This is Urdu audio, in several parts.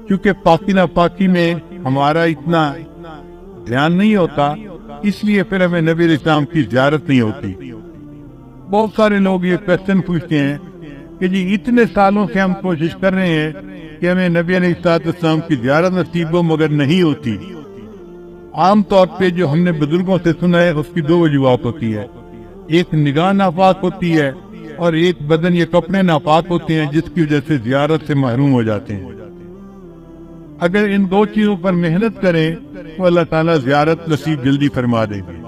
چونکہ پاکی ناپاکی میں ہمارا اتنا دھیان نہیں ہوتا، اس لیے پھر ہمیں نبی علیہ السلام کی زیارت نہیں ہوتی۔ بہت سارے لوگ یہ کویسچن پوچھتے ہیں کہ جی اتنے سالوں سے ہم کوشش کر رہے ہیں کہ ہمیں نبی علیہ السلام کی زیارت نصیب ہو، مگر نہیں ہوتی۔ عام طور پہ جو ہم نے بزرگوں سے سنا ہے اس کی دو وجوہات ہوتی ہے، ایک نگاہ ناپاک ہوتی ہے اور ایک بدن یا کپڑے ناپاک ہوتے ہیں جس کی وجہ سے زیارت سے محروم ہو جاتے ہیں۔ اگر ان دو چیزوں پر محنت کریں تو اللہ تعالیٰ زیارت نصیب جلدی فرما دے گی۔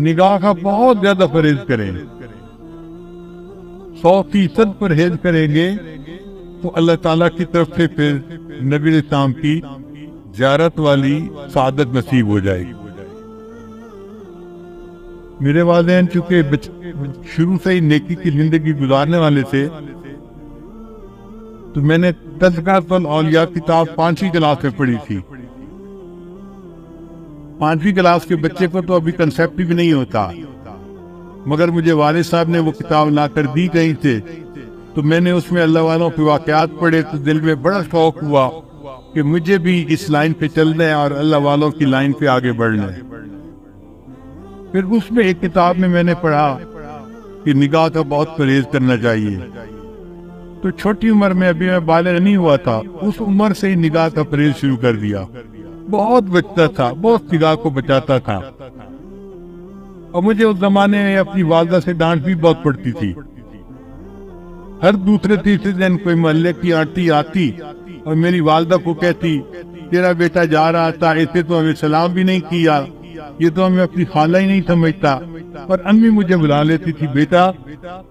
نگاہ کا بہت زیادہ پرہیز کریں، 100% پرہیز کریں گے تو اللہ تعالیٰ کی طرف سے پھر نبی علیہ السلام کی زیارت والی سعادت نصیب ہو جائے گی۔ میرے والدین چونکہ شروع سے ہی نیکی کی زندگی گزارنے والے تھے، تو میں نے تذکرۃ الاولیاء کتاب 5ویں کلاس میں پڑھی تھی۔ 5ویں کلاس کے بچے کو تو ابھی کنسیپٹ بھی نہیں ہوتا، مگر مجھے والد صاحب نے وہ کتاب لا کر دی کہیں سے، تو میں نے اس میں اللہ والوں کے واقعات پڑھے تو دل میں بڑا شوق ہوا کہ مجھے بھی اس لائن پہ چلنا ہے اور اللہ والوں کی لائن پہ آگے بڑھنا ہے۔ پھر اس میں ایک کتاب میں نے پڑھا کہ نگاہ کا بہت پرہیز کرنا چاہیے، تو چھوٹی عمر میں ابھی میں بالغ نہیں ہوا تھا، اس عمر سے ہی نگاہ کا پرہیز شروع کر دیا۔ بہت بچتا تھا، بہت نگاہ کو بچاتا تھا، اور مجھے اس زمانے میں اپنی والدہ سے ڈانٹ بھی بہت پڑتی تھی۔ ہر دوسرے تیسرے دن کوئی محلے کی آنٹی آتی اور میری والدہ کو کہتی تیرا بیٹا جا رہا تھا، اسے تو ہمیں سلام بھی نہیں کیا، یہ تو ہمیں اپنی خالہ ہی نہیں سمجھتا۔ اور امی مجھے بلا لیتی تھی، بیٹا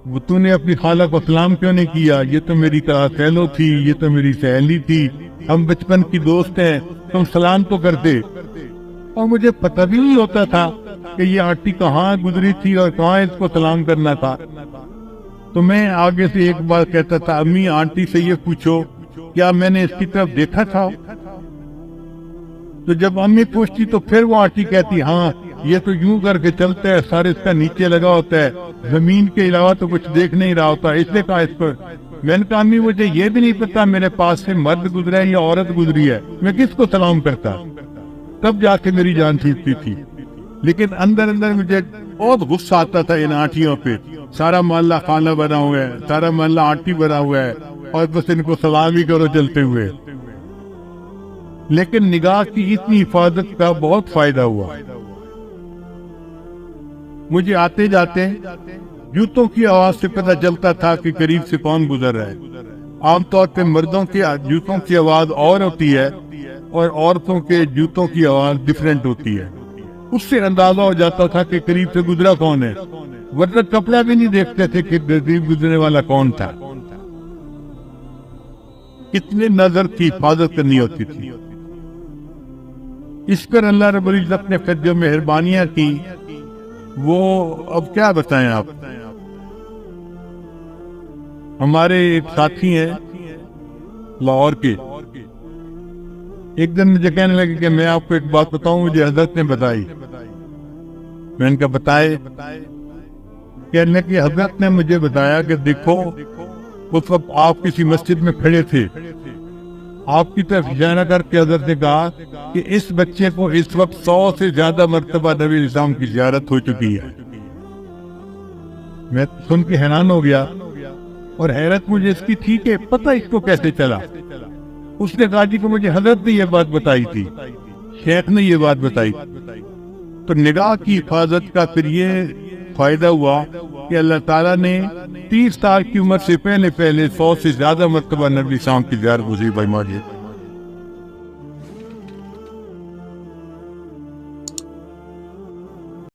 وہ تو نے اپنی خالہ کو سلام کیوں نہیں کیا، یہ تو میری کلاس فیلو تھی، یہ تو میری سہیلی تھی، ہم بچپن کی دوست ہیں، تم سلام تو کرتے۔ اور مجھے پتہ بھی نہیں ہوتا تھا کہ یہ آنٹی کہاں گزری تھی اور کہاں اس کو سلام کرنا تھا۔ تو میں آگے سے ایک بار کہتا تھا، امی آنٹی سے یہ پوچھو کیا میں نے اس کی طرف دیکھا تھا؟ تو جب امی پوچھتی تو پھر وہ آنٹی کہتی ہاں یہ تو یوں کر کے چلتا ہے، سر اس کا نیچے لگا ہوتا ہے، زمین کے علاوہ تو کچھ دیکھ نہیں رہا ہوتا، اس نے کہا اس پر۔ میں نے کہا امی مجھے یہ بھی نہیں پتا میرے پاس سے مرد گزرا ہے یا عورت گزری ہے، میں کس کو سلام کرتا؟ تب جا کے میری جان چھوٹتی تھی۔ لیکن اندر اندر مجھے بہت غصہ آتا تھا ان آنٹیوں پہ، سارا محلہ خانہ بنا ہوا ہے، سارا محلہ آنٹی بنا ہوا ہے، اور بس ان کو سلام ہی کرو چلتے ہوئے۔ لیکن نگاہ کی اتنی حفاظت کا بہت فائدہ ہوا۔ مجھے آتے جاتے جوتوں کی آواز سے پتہ چلتا تھا کہ قریب سے کون گزر رہا ہے۔ عام طور پہ مردوں کے جوتوں کی آواز اور ہوتی ہے اور عورتوں کے جوتوں کی آواز ڈیفرنٹ ہوتی ہے، اس سے اندازہ ہو جاتا تھا کہ قریب سے گزرا کون ہے، ورنہ کپڑا بھی نہیں دیکھتے تھے کہ قریب گزرنے والا کون تھا۔ کتنے نظر کی حفاظت کرنی ہوتی تھی۔ اس پر اللہ رب العزت نے پھر جو مہربانیاں کی وہ اب کیا بتائیں آپ۔ ہمارے ایک ساتھی ہیں لاہور کے، ایک دن مجھے کہنے لگے کہ میں آپ کو ایک بات بتاؤں، مجھے حضرت نے بتائی۔ میں ان کا بتائے، کہنے کہ حضرت نے مجھے بتایا کہ دیکھو اس وقت آپ کسی مسجد میں کھڑے تھے، آپ کی طرف اشارہ کر کے حضرت نے کہا کہ اس بچے کو اس وقت 100 سے زیادہ مرتبہ نبی علیہ السلام کی زیارت ہو چکی ہے۔ میں سن کے حیران ہو گیا، اور حیرت مجھے اس کی تھی کہ پتہ اس کو کیسے چلا۔ اس نے کہا جی کہ مجھے حضرت نے یہ بات بتائی تھی، شیخ نے یہ بات بتائی۔ تو نگاہ کی حفاظت کا پھر یہ فائدہ ہوا کہ اللہ تعالیٰ نے 30 سال کی عمر سے پہلے 100 سے زیادہ مرتبہ نبی السلام کی زیارت نصیب فرمائی۔